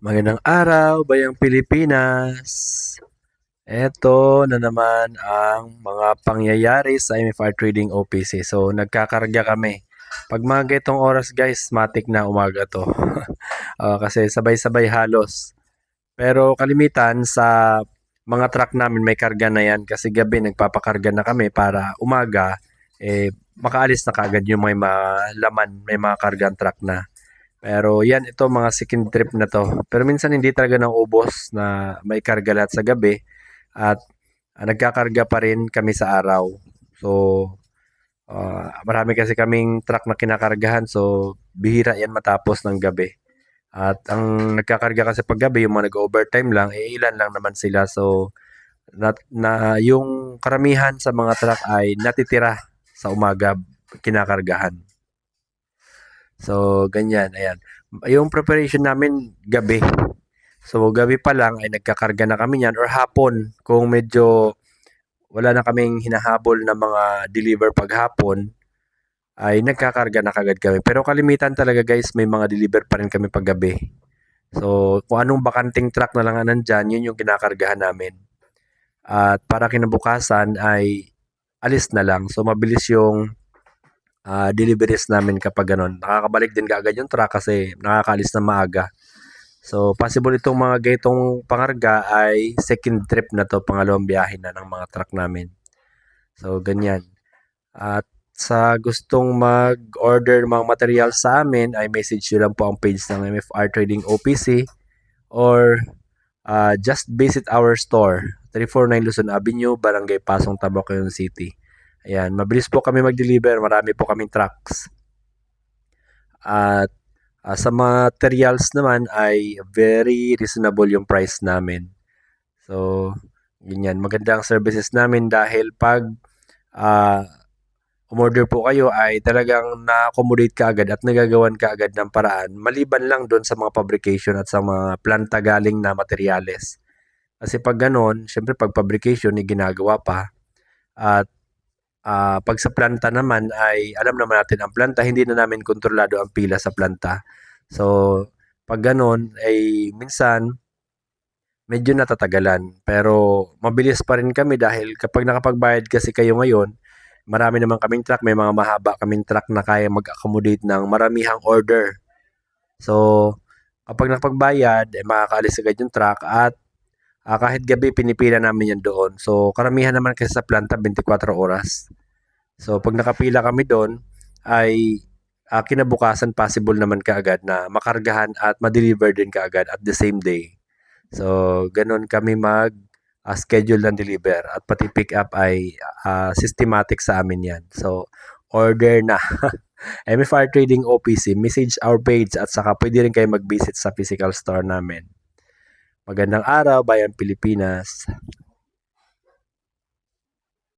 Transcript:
Magandang araw, Bayang Pilipinas. Eto na naman ang mga pangyayari sa MFR Trading OPC. So, nagkakarga kami. Pag mga getong oras guys, matik na umaga to. Kasi sabay-sabay halos. Pero kalimitan sa mga truck namin may karga na yan kasi gabi nagpapakarga na kami para umaga makaalis na kagad yung may mga laman, may mga kargang truck na. Pero yan, ito mga second trip na to. Pero minsan hindi talaga nauubos na may karga lahat sa gabi at nagkakarga pa rin kami sa araw. So, marami kasi kaming truck na kinakargahan so bihira yan matapos ng gabi. At ang nagkakarga kasi pag gabi, yung mga nag-overtime lang, ilan lang naman sila. So, yung karamihan sa mga truck ay natitira sa umaga kinakargahan. So, ganyan, ayan. Yung preparation namin gabi. So, gabi pa lang ay nagkakarga na kami niyan or hapon kung medyo wala na kaming hinahabol na mga deliver paghapon ay nagkakarga na kagad kami. Pero kalimitan talaga guys, may mga deliver pa rin kami paggabi. So, kung anong bakanting truck na lang ang nandyan, yun yung kinakargahan namin. At para kinabukasan ay alis na lang. So, mabilis yung deliveries namin kapag ganun. Nakakabalik din kaagad yung truck kasi nakakaalis na maaga. So, possible itong mga ganitong pangarga ay second trip na to, pangalawang biyahe na ng mga truck namin. So, ganyan. At sa gustong mag-order ng mga material sa amin, ay message nyo lang po ang page ng MFR Trading OPC or just visit our store, 349 Luzon Avenue, Barangay Pasong, Tabacoyon City. Ayan, mabilis po kami mag-deliver, marami po kaming trucks. At sa materials naman ay very reasonable yung price namin. So, ganyan. Maganda ang services namin dahil pag umorder po kayo ay talagang na-accommodate ka agad at nagagawan ka agad ng paraan maliban lang doon sa mga fabrication at sa mga planta galing na materyales. Kasi pag ganon, syempre pag fabrication ay ginagawa pa at pag sa planta naman ay alam naman natin ang planta, hindi na namin kontrolado ang pila sa planta. So, pag ganon ay minsan medyo natatagalan. Pero mabilis pa rin kami dahil kapag nakapagbayad kasi kayo ngayon, marami naman kaming truck, may mga mahaba kaming truck na kaya mag-accommodate ng maramihang order. So, kapag nakapagbayad, makakaalis agad yung truck at kahit gabi pinipila namin yan doon. So, karamihan naman kasi sa planta 24 oras. So, pag nakapila kami doon, ay kinabukasan possible naman kaagad na makargahan at ma-deliver din kaagad at the same day. So, ganun kami schedule ng deliver at pati pick up ay systematic sa amin yan. So, order na. MFR Trading OPC, message our page at saka pwede rin kayo mag-visit sa physical store namin. Magandang araw, Bayan Pilipinas.